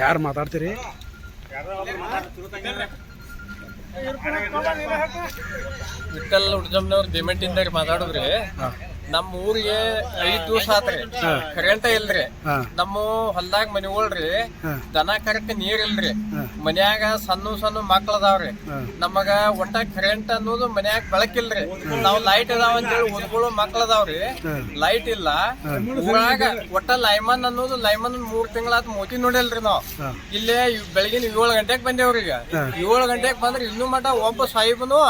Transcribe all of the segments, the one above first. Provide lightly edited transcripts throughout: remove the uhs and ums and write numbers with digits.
ಯಾರು ಮಾತಾಡ್ತೀರಿ? ವಿಠಲ್ ಹುಡ್ಜಮ್ನವ್ರ ದಿಮೆಂಟಿಂದ ಮಾತಾಡುದ್ರಿ. ನಮ್ಮ ಊರಿಗೆ 5 ದಿವಸ ಆತ್ರಿ, ಕರೆಂಟ್ ಇಲ್ರಿ. ನಮ್ಮ ಹೊಲ್ದಾಗ ಮನಿಗಳ್ರಿ ದನ ಕರಕ್ ನೀರ್ ಇಲ್ರಿ. ಮನ್ಯಾಗ ಸಣ್ಣ ಸಣ್ಣ ಮಕ್ಳ ಅದಾವ್ರಿ. ನಮಗ ಒಟ್ಟ ಕರೆಂಟ್ ಅನ್ನೋದು ಮನ್ಯಾಗ ಬೆಳಕಿಲ್ರಿ. ನಾವ್ ಲೈಟ್ ಅದಾವ ಅಂತೇಳಿ ಓದ್ಕೊಳ್ಳೋ ಮಕ್ಳ ಅದಾವ್ರಿ, ಲೈಟ್ ಇಲ್ಲ. ಊರಾಗ ಒಟ್ಟ ಲೈಮನ್ ಅನ್ನೋದು 3 ತಿಂಗಳಾತ್ ಮೋತಿ ನೋಡಿಲ್ರಿ. ನಾವ್ ಇಲ್ಲೇ ಬೆಳಗಿನ 7 ಗಂಟೆಗ್ ಬಂದೇವ್ರಿ. ಈಗ 7 ಗಂಟೆಗ್ ಬಂದ್ರೆ ಇನ್ನೂ ಮಟ ಒಬ್ಬ ಸಾಹಿಬನು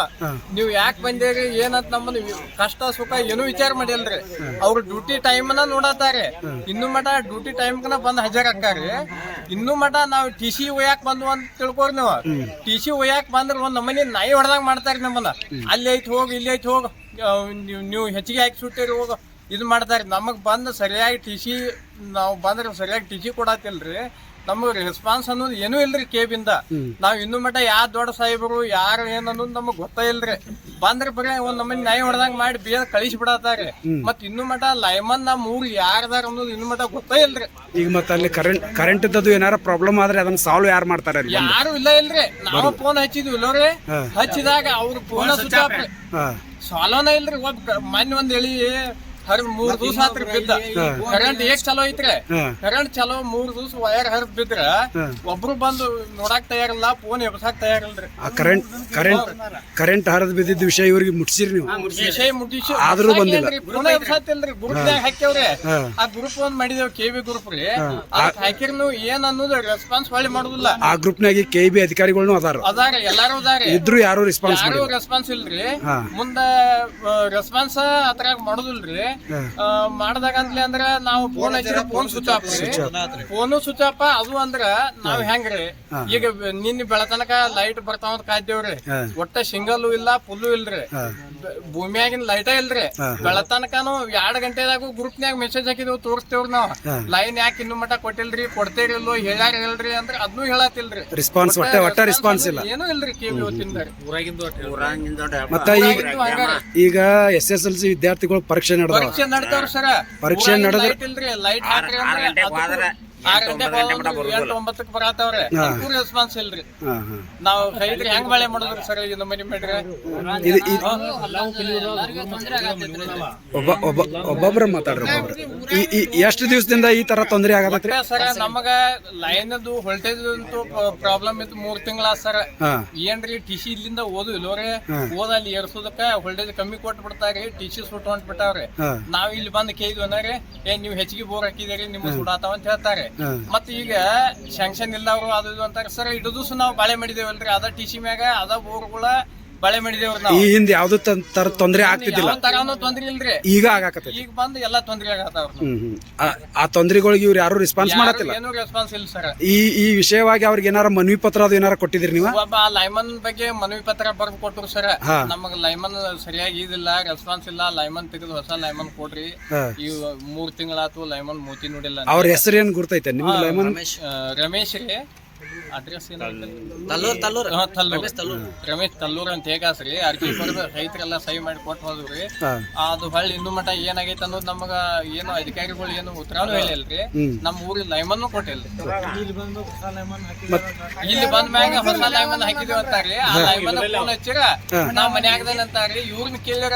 ನೀವ್ ಯಾಕೆ ಬಂದೇರಿ ಏನಂತ ನಮ್ಮನ್ನ ಕಷ್ಟ ಸುಖ ಏನು ವಿಚಾರ ಮಾಡಿಲ್ರಿ. ಅವ್ರ ಡ್ಯೂಟಿ ಟೈಮ್ ನ ನೋಡತಾರೆ. ಇನ್ನು ಮಟ ಡ್ಯೂಟಿ ಟೈಮ್ ಕನ ಬಂದ್ ಹಜಾರ್ ಹಾಕಾರಿ. ಇನ್ನು ಮಟ ನಾವ್ TC ಒಯ್ಯಾಕ್ ಬಂದ್ವು ಅಂತ ತಿಳ್ಕೊರಿ. ನೀವು TC ಒಯ್ಯಾಕ್ ಬಂದ್ರ ಒಂದ್ ನಮ್ಮನಿ ನಾಯಿ ಹೊಡೆದಾಗ ಮಾಡ್ತಾರಿ. ನಮ್ಮನ್ನ ಅಲ್ಲಿ ಐತ್ ಹೋಗ್ ಇಲ್ಲಿ ಐತ್ ಹೋಗ್, ನೀವು ಹೆಚ್ಚಿಗೆ ಹಾಕಿ ಸುಟ್ಟಿರಿ ಹೋಗ ಇದು ಮಾಡ್ತಾರಿ. ನಮಗ್ ಬಂದ್ ಸರಿಯಾಗಿ TC ನಾವ್ ಬಂದ್ರೆ ಸರಿಯಾಗಿ TC ಕೊಡತಿಲ್ರಿ. ನಮಗ್ ರೆಸ್ಪಾನ್ಸ್ ಅನ್ನೋದು ಏನೂ ಇಲ್ರಿ ಕೇಬಿಂದ. ನಾವ್ ಇನ್ನು ಮಟ ಯಾವ ದೊಡ್ಡ ಸಾಹೇಬರು ಯಾರು ಏನ್ ಅನ್ನೋದು ನಮಗ್ ಗೊತ್ತ ಇಲ್ರಿ. ಬಂದ್ರೆ ಬರೀ ಒಂದ್ ನಮ್ಮನಿ ನಾಯಿ ಹೊಡೆದಂಗ್ ಮಾಡಿ ಬೇಗ ಕಳಿಸಿ ಬಿಡತಾರಿ. ಮತ್ ಇನ್ನು ಮಟ ಲೈಮನ್ ನಮ್ ಊರ್ ಯಾರದಾರ ಅನ್ನೋದು ಇನ್ನು ಮಟ ಗೊತ್ತ ಇಲ್ರಿ. ಈಗ ಮತ್ತೆ ಅಲ್ಲಿ ಕರೆಂಟ್ ಇದ್ದದ್ದು ಏನಾರ ಪ್ರಾಬ್ಲಮ್ ಆದ್ರೆ ಅದನ್ನ ಸಾಲ್ವ್ ಯಾರು ಮಾಡ್ತಾರ? ಯಾರು ಇಲ್ಲ ಇಲ್ರಿ. ನಾವು ಫೋನ್ ಹಚ್ಚಿದ್ವಿ ಇಲ್ಲೋರಿ. ಹಚ್ಚಿದಾಗ ಅವ್ರ ಫೋನ್ ಸ್ವಿಚ್ ಆಫ್ ರೀ, ಸಾಲ್ವನ ಇಲ್ರಿ. ಮೊನ್ನೆ ಒಂದ್ ಹೇಳಿ 3 ದಿವಸ ಆತ್ರಿ ಬಿದ್ದ. ಕರೆಂಟ್ ಏಕ್ ಚಲೋ ಐತ್ರಿ, ಕರೆಂಟ್ ಚಲೋ 3 ದಿವಸ ವಯರ್ ಹರಿದ್ ಬಿದ್ರ ಒಬ್ರು ಬಂದು ನೋಡಾಕ್ ತಯಾರಿಲ್ಲ, ಫೋನ್ ಎಬ್ಸಾಕ್ ತಯಾರಿಲ್ರಿ. ಕರೆಂಟ್ ಹರಿದ್ ಬಿದ್ದಿದ್ದ ವಿಷಯ ಇವ್ರಿಗೆ ಮುಟ್ಸಿರಿ ನೀವು? ವಿಷಯ ಮುಟ್ಟಿಸಿ ಆದ್ರೂ ಬಂದಿಲ್ಲ. ಫೋನ್ ಎಬ್ಸಾತಿಲ್ರಿ. ಗ್ರೂಪ್ನಾಗ ಹಾಕ್ಯವ್ರಿ. ಆ ಗ್ರೂಪ್ ಒಂದ್ ಮಾಡಿದೇವ್, KB ಗ್ರೂಪ್ ರೀ. ಹಾಕಿರ್ನು ಏನ್ ಅನ್ನೋದು ರೆಸ್ಪಾನ್ಸ್ ಹೊಳ್ಳಿ ಮಾಡುದಿಲ್ಲ. ಆ ಗ್ರೂಪ್ನಾಗ KB ಅಧಿಕಾರಿಗಳು ಅದಾರ, ಎಲ್ಲಾರು ಅದಾರ. ಇದ್ರು ಯಾರು ರೆಸ್ಪಾನ್ಸ್ ಇಲ್ರಿ. ಮುಂದ ರೆಸ್ಪಾನ್ಸ್ ಅದ್ರಾಗ ಮಾಡುದಿಲ್ರಿ. ಮಾಡ್ದಾಗ ಅಂದ್ಲಿ ಅಂದ್ರ ನಾವು ಫೋನ್ ಹಚ್ಚಿರ ಫೋನ್ ಸ್ವಿಚ್ ಆಫ್ ರೀ. Phone switch off. ಅದು ಅಂದ್ರ ನಾವ್ ಹೆಂಗ್ರಿ, ಈಗ ನಿನ್ನ ಬೆಳತನಕ ಲೈಟ್ ಬರ್ತಾವ ಅಂತ ಕಾಯ್ತೇವ್ರಿ. ಒಟ್ಟ ಸಿಂಗಲ್ ಇಲ್ಲ ಫುಲ್ಲು ಇಲ್ರಿ. ಭೂಮಿಯಾಗಿನ ಲೈಟ ಇಲ್ರಿ. ಬೆಳತನಕನು 2 ಗಂಟೆದಾಗ ಗ್ರೂಪ್ನ್ಯಾಗ ಮೆಸೇಜ್ ಹಾಕಿದೇವ್, ತೋರಿಸ್ತೇವ್ರಿ. ನಾವ್ ಲೈನ್ ಯಾಕೆ ಇನ್ನು ಮಟ ಕೊಟ್ಟಿಲ್ರಿ, ಕೊಡ್ತೇರಿಲ್ಲೋ, ಹೇಳ್ಯಾರ ಹೇಳ್ರಿ ಅಂದ್ರೆ ಅದನ್ನು ಹೇಳತ್ತಿಲ್ರಿ. ರೆಸ್ಪಾನ್ಸ್ ಒಟ್ಟ ರೆಸ್ಪಾನ್ಸ್ ಇಲ್ಲ, ಏನೂ ಇಲ್ರಿ. KB ಹೊತ್ತಿಂದ ಮತ್ತ ಈಗ SSLC ವಿದ್ಯಾರ್ಥಿಗಳು ಪರೀಕ್ಷೆ ನಡ್ತಾವ್ರಿ ಸರ. ಪರೀಕ್ಷೆ ನಡೆದ್ರೆ ಲೈಟ್ ಹಾಕ್ರಿ ಅಂದ್ರೆ 6 ಗಂಟೆಗೆ 8-9ಕ್ಕೆ ಬರತ್ತವ್ರೆ. ರೆಸ್ಪಾನ್ಸ್ ಇಲ್ರಿ. ನಾವ್ ರೈತರು ಹೆಂಗ್ ಮಳೆ ಮಾಡಿದ್ರಿ ಸರ್? ಇದು ಮನಿ ಮಾಡ್ರಿ ಒಬ್ಬೊಬ್ರ ಮಾತಾಡ್ರಿ. ಎಷ್ಟು ದಿವಸದಿಂದ ಈ ತರ ತೊಂದರೆ ಆಗತ್ರಿ ಸರ್? ನಮಗ ಲೈನ್ ವೋಲ್ಟೇಜ್ ಅಂತೂ ಪ್ರಾಬ್ಲಮ್ ಇತ್ತು 3 ತಿಂಗಳ ಸರ್. ಏನ್ರಿ TC ಇಲ್ಲಿಂದ ಓದು ಇಲ್ಲೋರಿ, ಓದಲ್ಲಿ ಏರ್ಸೋದಕ್ಕ ವೋಲ್ಟೇಜ್ ಕಮ್ಮಿ ಕೊಟ್ಟು ಬಿಡ್ತಾರಿ. TC ಸುಟ್ಟು ಹೊಂಟ್ಬಿಟ್ಟಾವ್ರಿ. ನಾವ್ ಇಲ್ಲಿ ಬಂದ್ ಕೇಳಿದ್ವಿ ಅಂದ್ರೆ ನೀವ್ ಹೆಚ್ಚಿಗೆ ಬೋರ್ ಹಾಕಿದಿರಿ, ನಿಮ್ಗೆ ಸುಡಾತಾವ ಅಂತ ಹೇಳ್ತಾರೆ. ಮತ್ ಈಗ ಶಾಂಕ್ಷನ್ ಇಲ್ಲ ಅವರು ಅದು ಅಂತಾರೆ ಸರ್. ಇಡೀ ದಿವಸ ನಾವು ಬಾಳೆ ಮಾಡಿದೇವಲ್ರಿ, ಅದ TC ಮ್ಯಾಗ ಅದ ಬೋರ್ಗಳ ಬಾಳೆ ಮಾಡಿದೇವ್ರಿ. ನಾವು ಹಿಂದ ಯಾವ್ದು ತೊಂದ್ರೆ ಆಗ್ತಿದ್ದಿಲ್ಲ, ತರಾನು ತೊಂದ್ರೆ ಇಲ್ರಿ. ಈಗ ಆಗಾಕತ್ತ. ಈಗ ಬಂದ್ ಎಲ್ಲಾ ತೊಂದ್ರೆ ಆಗತ್ತಾವ್ರಿ. ಆ ತೊಂದ್ರೆಗಳಿಗೆ ಇವ್ರು ಯಾರು ರೆಸ್ಪಾನ್ಸ್ ಮಾಡತ್ತಿಲ್ಲ. ಏನು ರೆಸ್ಪಾನ್ಸ್ ಇಲ್ಲ ಸರ್. ಈ ವಿಷಯವಾಗಿ ಅವ್ರಿಗೆ ಏನಾರ ಮನವಿ ಪತ್ರ ಅದು ಏನಾರ ಕೊಟ್ಟಿದ್ರಿ ನೀವು? ಒಬ್ಬ ಲೈಮನ್ ಬಗ್ಗೆ ಮನವಿ ಪತ್ರ ಬರ್ದು ಕೊಟ್ರು ಸರ್. ನಮಗ್ ಲೈಮನ್ ಸರಿಯಾಗಿ ಇದಿಲ್ಲ, ರೆಸ್ಪಾನ್ಸ್ ಇಲ್ಲ. ಲೈಮನ್ ತೆಗೆದು ಹೊಸ ಲೈಮನ್ ಕೊಡ್ರಿ. ಈ 3 ತಿಂಗಳಾತು ಲೈಮನ್ ಮೂತಿ ನೋಡಿಲ್ಲ. ಅವ್ರ ಹೆಸರು ಏನ್ ಗುರ್ತೈತೆ ನಿಮ್ಗೆ? ಲೈಮನ್ ರಮೇಶ್ ರೀ. ಅಡ್ರೆಸ್ ರಮೇಶ್ ತಲ್ಲೂರ್ ಅಂತ ಹೇಗಾಸ್ರಿ. ಅರ್ಜಿ ಬರೆದು ರೈತರೆಲ್ಲ ಸಹಿ ಮಾಡಿ ಕೊಟ್ಟು ಹೋದ್ರಿ. ಅದು ಹೊಳ್ಳಿ ಇನ್ನು ಮಟ ಏನಾಗೈತೆ ಅನ್ನೋದು ನಮಗ ಏನು ಅಧಿಕಾರಿಗಳು ಏನು ಉತ್ತರಾನು ಹೇಳಿಲ್ರಿ. ನಮ್ ಊರಿಗೆ ಲೈಮನ್ ಕೊಟ್ಟಿಲ್ರಿ. ಇಲ್ಲಿ ಬಂದ ಮ್ಯಾಗ ಹೊಸ ಲೈಮನ್ ಹಾಕಿದೇವ್ ಅಂತಾರ್ರಿ. ಆ ಲೈಮನ್ ಫೋನ್ ಹಚ್ಚಿರ ನಾವ್ ಮನ್ಯಾಗದೇನ್ ಅಂತಾರ್ರಿ. ಇವ್ರನ್ನ ಕೇಳಿರ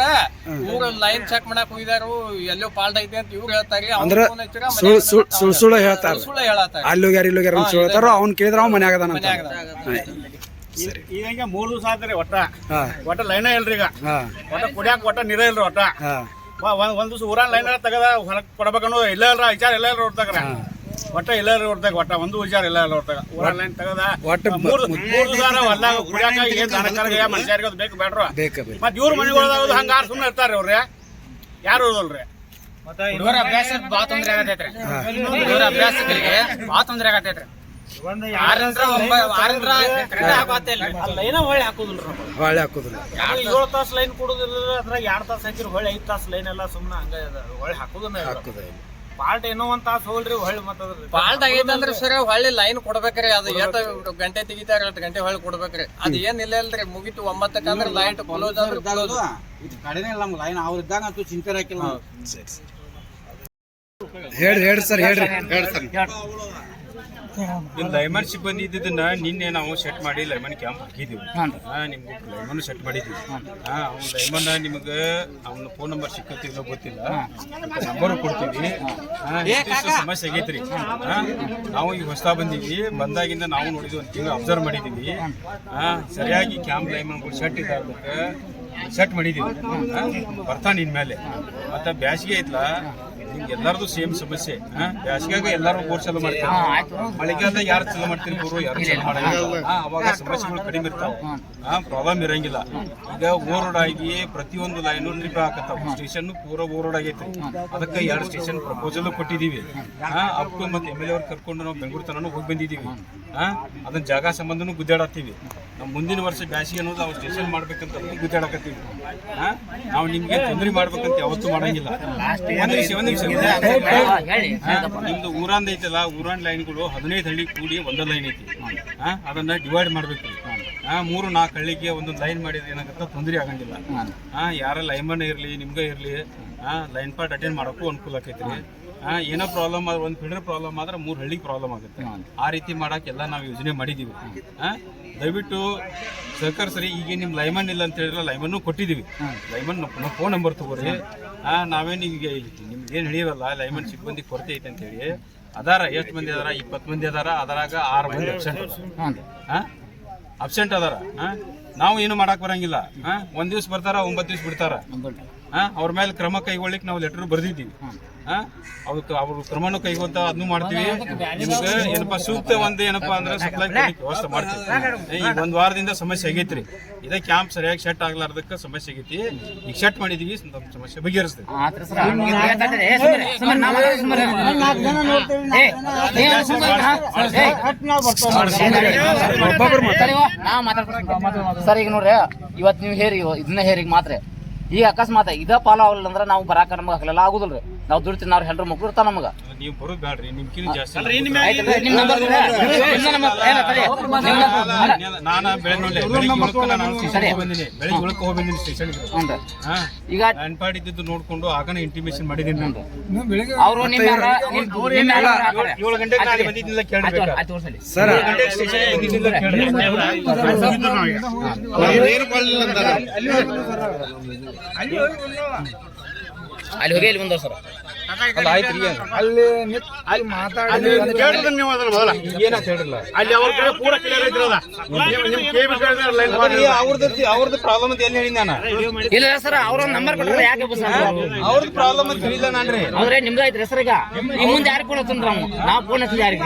ಇವ್ರು ಲೈನ್ ಚೆಕ್ ಮಾಡಕ್ ಹೋಗಿದಾರು, ಎಲ್ಲೋ ಫಾಲ್ಟ್ ಐತೆ ಅಂತ ಇವ್ರು ಹೇಳ್ತಾರಿ. ಫೋನ್ ಹಚ್ಚಿರ ಸುಳ್ಳು ಹೇಳ್ತಾರ. ಅಲ್ಲಿ ಹೋಗ್ಯಾರ ಇಲ್ಲಿ ಹೋಗ್ಯಾರ ಅಂತ ಹೇಳ್ತಾರ. ಅವ್ನ್ ಕೇಳಿದ್ರ ಅವ್ ಮನ್ಯಾಗ ಈಗ 3 ದಿವಸ ಆತ್ರಿ. ಒಟ್ಟ ಲೈನ ಇಲ್ರಿ. ಈಗ ಒಟ್ಟ ಕುಡಿಯಾಕ ಒಟ್ಟ ನೀರ ಇಲ್ರಿ. ಒಟ್ಟ ಒಂದ್ ದಿವಸ ಊರಾನ್ ಲೈನ್ ತೆಗದ ಹೊರಗ್ ಕೊಡ್ಬೇಕನ್ನೋ ಇಲ್ಲ ಇಲ್ರ ವಿಚಾರ ಇಲ್ಲ ಇಲ್ರಿ. ಹೊಡ್ತಾಗ್ರ ಒಟ್ಟ ಇಲ್ಲ ಇಲ್ರಿ. ಹೊಡ್ತಾಗ ಒಟ್ಟ ಒಂದು ವಿಚಾರ ಇಲ್ಲ ಇಲ್ಲ. ಹೊಡ್ತಾಗ ಊರಾನ್ ಲೈನ್ ತೆಗದ 3 ದಿವಸ ಹೊಲ್ದಾಗ ಕುಡಿಯಾಕ ಏನ್ ದನಕರಿಗೆ ಮನುಷ್ಯರಿಗೆ ಅದು ಬೇಕು ಬೇಡ್ರ. ಮತ್ ಇವ್ರ ಮನೆಗಳದಾಗ ಹಂಗ ಸುಮ್ಮನೆ ಇರ್ತಾರ್ರಿ. ಅವ್ರಿ ಯಾರು ಇರೋದಲ್ರಿ. ಅಭ್ಯಾಸ ಬಾಳ ತೊಂದ್ರೆ ಆಗತೈತ್ರಿ. ಬಾಳ ತೊಂದ್ರೆ ಆಗತೈತ್ರಿ. ಹೊಳೆ ಹಾಕುದಿಲ್ಲ. 7 ತಾಸು ಲೈನ್ ಕೊಡುದಿಲ್ಲ. ಅದ್ರಾಗ 2 ತಾಸು ಹಾಕಿರಿ ಹೊಳೆ 5 ತಾಸು ಲೈನ್ ಎಲ್ಲ ಸುಮ್ಮನೆ ಹಂಗ ಹೊಳೆ ಹಾಕುದನ್ನ. ಪಾರ್ಟ್ ಏನೋ ಒಂದ್ ತಾಸು ಹೋಲ್ರಿ ಹೊಳ್ಳಿ ಮತ್ತದ್ರಿ ಫಾಲ್ಟ್ ಆಗೈತೆ ಅಂದ್ರೆ ಸರ್ ಹೊಳ್ಳಿ ಲೈನ್ ಕೊಡ್ಬೇಕ್ರಿ ಅದು ಎಷ್ಟು ಗಂಟೆ ತೆಗಿತಾರ 2 ಗಂಟೆ ಹೊಳ್ಳಿ ಕೊಡ್ಬೇಕ್ರಿ ಅದ್ ಏನ್ ಇಲ್ಲ ಅಲ್ರಿ ಮುಗಿತು 9ಕ್ಕೆ ಅಂದ್ರೆ ಲೈಟ್ ಕ್ಲೋಸ್ ಅಂದ್ರೆ ಕ್ಲೋಸ್ ಇದು ಕಡೆನೇ ಇಲ್ಲ ನಮ್ಗೆ ಲೈನ್ ಅವ್ರ ಇದ್ದಾಗ ಅಂತೂ ಚಿಂತೆ ಹಾಕಿಲ್ಲ ಹೇಳ್ರಿ ಸರ್ ಹೇಳ್ರಿ ನಿಮ್ ಲೈಮನ್ ಸಿಬ್ಬಂದಿ ಇದ್ದಿದ್ದನ್ನ ನಿನ್ನೆ ನಾವು ಸೆಟ್ ಮಾಡಿ ಲೈಮನ್ ಕ್ಯಾಂಪ್ ಹಾಕಿದೀವಿ ನಿಮ್ಗೆ ಲೈಮನ್ ಸೆಟ್ ಮಾಡಿದ್ವಿ ಅವ್ನ ಲೈಮನ್ ನಿಮ್ಗೆ ಅವ್ನ ಫೋನ್ ನಂಬರ್ ಸಿಕ್ಕತ್ತಿಲ್ಲ ಗೊತ್ತಿಲ್ಲ ನಂಬರ್ ಕೊಡ್ತೀವಿ ಸಮಸ್ಯೆ ಆಗೈತ್ರಿ ನಾವು ಈಗ ಹೊಸ ಬಂದೀವಿ ಬಂದಾಗಿಂದ ನಾವು ನೋಡಿದ್ವಿ ಒಂದು ತಿಂಗಳು ಅಬ್ಸರ್ವ್ ಮಾಡಿದೀವಿ ಸರಿಯಾಗಿ ಕ್ಯಾಂಪ್ ಲೈಮನ್ಗಳು ಸೆಟ್ ಇದ್ದಕ್ಕೆ ಸೆಟ್ ಮಾಡಿದೀವಿ ಬರ್ತಾನೆ ಇನ್ಮೇಲೆ ಮತ್ತೆ ಬ್ಯಾಸಿಗೆ ಐತ್ಲ ನಿಮ್ಗೆ ಎಲ್ಲಾರ್ದು ಸೇಮ್ ಸಮಸ್ಯೆ ಬ್ಯಾಸಿಗ್ಯಾಗ ಎಲ್ಲಾರು ಬೋರ್ ಚಾಲು ಮಾಡ್ತಾರೆ ಮಳೆಗಾಲದಾಗ ಯಾರು ಚಾಲು ಮಾಡ್ತೀರಿ ಬೋರು ಯಾರು ಚಾಲು ಮಾಡಂಗಿಲ್ಲ ಅವಾಗ ಸಮಸ್ಯೆಗಳು ಕಡಿಮೆ ಇರ್ತಾವ ಪ್ರಾಬ್ಲಮ್ ಇರಂಗಿಲ್ಲ ಈಗ ಓವರ್ರೋಡ್ ಆಗಿ ಪ್ರತಿಯೊಂದು ಲೈನು ಟ್ರಿಪ್ ಹಾಕತ್ತಾವ ಸ್ಟೇಷನ್ ಪೂರ ಓವರ್ರೋಡ್ ಆಗೈತಿ ಅದಕ್ಕೆ 2 ಸ್ಟೇಷನ್ ಪ್ರಪೋಸಲ್ ಕೊಟ್ಟಿದೀವಿ ಅಪ್ ಮತ್ತೆ MLA ಅವ್ರು ಕರ್ಕೊಂಡು ನಾವು ಬೆಂಗಳೂರು ತನಕ ಹೋಗಿ ಬಂದಿದ್ದೀವಿ ಅದನ್ನ ಜಾಗ ಸಂಬಂಧನೂ ಗುದ್ದಾಡತ್ತೀವಿ ನಾವು ಮುಂದಿನ ವರ್ಷ ಬ್ಯಾಸಿಗೆ ಅನ್ನೋದು ನಾವು ಸ್ಟೇಷನ್ ಮಾಡ್ಬೇಕಂತ ಗುದ್ದಾಡಕತ್ತೀವಿ ನಾವು ನಿಮ್ಗೆ ತೊಂದರೆ ಮಾಡ್ಬೇಕಂತ ಯಾವತ್ತೂ ಮಾಡಂಗಿಲ್ಲ ಒಂದ್ ನಿಮಿಷ ನಿಮ್ದು ಊರಾಂದ್ ಐತಲ್ಲ ಊರಾನ್ ಲೈನ್ಗಳು 15 ಹಳ್ಳಿ ಕೂಡಿ ಒಂದೇ ಲೈನ್ ಐತಿ ಅದನ್ನ ಡಿವೈಡ್ ಮಾಡ್ಬೇಕು 3-4 ಹಳ್ಳಿಗೆ ಒಂದೊಂದು ಲೈನ್ ಮಾಡಿದ್ರೆ ಏನಾಗತ್ತ ತೊಂದರೆ ಆಗಂಗಿಲ್ಲ ಯಾರ ಲೈಮನ್ ಇರ್ಲಿ ನಿಮ್ಗೆ ಇರ್ಲಿ ಲೈನ್ ಪಾರ್ಟ್ ಅಟೆಂಡ್ ಮಾಡೋಕ್ಕೂ ಅನುಕೂಲ ಆಕೈತ್ರಿ ಏನೋ ಪ್ರಾಬ್ಲಮ್ ಆದ್ರೆ ಒಂದು ಫೀಡರ್ ಪ್ರಾಬ್ಲಮ್ ಆದ್ರೆ 3 ಹಳ್ಳಿಗೆ ಪ್ರಾಬ್ಲಮ್ ಆಗುತ್ತೆ ಆ ರೀತಿ ಮಾಡಕ್ಕೆಲ್ಲ ನಾವು ಯೋಜನೆ ಮಾಡಿದೀವಿ ದಯವಿಟ್ಟು ಸಹಕರಿಸ್ರಿ ಈಗ ನಿಮ್ ಲೈಮನ್ ಇಲ್ಲ ಅಂತ ಹೇಳಿದ್ರೆ ಲೈಮನ್ನು ಕೊಟ್ಟಿದೀವಿ ಲೈಮನ್ ಫೋನ್ ನಂಬರ್ ತಗೋರಿ ನಾವೇನು ಈಗ ನಿಮ್ಗೆ ಏನು ಹಿಡಿಯವಲ್ಲ ಲೈಮನ್ ಸಿಬ್ಬಂದಿ ಕೊರತೆ ಐತೆ ಅಂತ ಹೇಳಿ ಅದಾರ ಎಷ್ಟು ಮಂದಿ ಅದಾರ 20 ಮಂದಿ ಅದಾರ ಅದರಾಗ 6 ಮಂದಿ ಅಬ್ಸೆಂಟ್ ಅದಾರ ನಾವು ಏನು ಮಾಡಕ್ ಬರಂಗಿಲ್ಲ 1 ದಿವ್ಸ ಬರ್ತಾರ 9 ದಿವ್ಸ ಬಿಡ್ತಾರ ಅವ್ರ ಮೇಲೆ ಕ್ರಮ ಕೈಗೊಳ್ಳಿಕ್ ನಾವು ಲೆಟರ್ ಬರ್ದಿದ್ದೀವಿ ಅವ್ರ ಕ್ರಮನೂ ಕೈಗೊಳ್ತಾ ಅದನ್ನು ಮಾಡ್ತೀವಿ ನಿಮ್ಗೆ ಏನಪ್ಪಾ ಸೂಕ್ತ ಒಂದ್ ಏನಪ್ಪಾ ಅಂದ್ರೆ ಸಪ್ಲೈ ವ್ಯವಸ್ಥೆ ಮಾಡ್ತೀವಿ ಈಗ 1 ವಾರದಿಂದ ಸಮಸ್ಯೆ ಆಗೈತ್ರಿ ಇದೇ ಕ್ಯಾಂಪ್ ಸರಿಯಾಗಿ ಸೆಟ್ ಆಗ್ಲಾರ್ದಕ್ಕೆ ಸಮಸ್ಯೆ ಆಗೈತಿ ಈಗ ಸೆಟ್ ಮಾಡಿದೀವಿ ಸಮಸ್ಯೆ ಬಗೆಹರಿಸ್ತೀವಿ ಸರ್ ಈಗ ನೋಡ್ರಿ ಇವತ್ತು ನೀವು ಹೇರಿ ಇದನ್ನ ಹೇರಿಗೆ ಮಾತ್ರ ಈಗ ಅಕಸ್ಮಾತ್ ಇದ ಪಾಲ ಆಗಲ್ಲ ಅಂದ್ರೆ ನಾವು ಬರಾಕ ನಮ್ಗೆ ಹಾಕಲ್ಲ ಆಗುದಿಲ್ರಿ ನಾವು ದುಡ್ತೀನಿ ನಾವು ಹೆಲ್ರ ಮಕ್ಳು ಇರ್ತಾವ ನಮಗ ನೀವು ಬರೋದು ಬ್ಯಾಡ್ರಿ ನಿಮ್ಕಿನ ಜಾಸ್ತಿ ನಾನು ಬೆಳಗ್ಗೆ ಹೋಗ್ಬಂದಿನಿ ಸ್ಟೇಷನ್ ಈಗ ಅನ್ಪಾಡ್ ಇದ್ದು ನೋಡ್ಕೊಂಡು ಆಗನ ಇಂಟಿಮೇಷನ್ ಮಾಡಿದೀನಿ ನಾನು ಅವರು 7 ಗಂಟೆಗೆ ನಾನು ಬಂದಿದ್ದಿಲ್ಲ ಕೇಳಬೇಕು ಸರ್ 7 ಗಂಟೆಗೆ ಸ್ಟೇಷನ್ ಬಂದಿದ್ದಿಲ್ಲ ಅಲ್ಲಿ ಹೋಗಿ ಇಲ್ಲಿ ಬಂದವ್ ಸರ್ ಅವ್ರದ್ದು ಪ್ರಾಬ್ಲಮ್ ಅಂತ ಎಲ್ಲಿ ಹೇಳಿ ನಾನು ಇಲ್ಲ ಸರ್ ಅವ್ರ ನಂಬರ್ ಕೊಟ್ಟಾರ ಯಾಕೆ ಅವ್ರದ್ದು ಪ್ರಾಬ್ಲಮ್ ಅಂತ ಹೇಳಿಲ್ಲ ನಾನ್ರಿ ಅವ್ರೆ ನಿಮ್ದು ಐತ್ರಿ ಹೆಸರಿಗ ಈ ಮುಂದೆ ಯಾರಿಗೆ ಫೋನ್ ಹಚ್ಚನ್ರಿ ನಾವು ಫೋನ್ ಹಚ್ಚಿದ ಯಾರಿಗೆ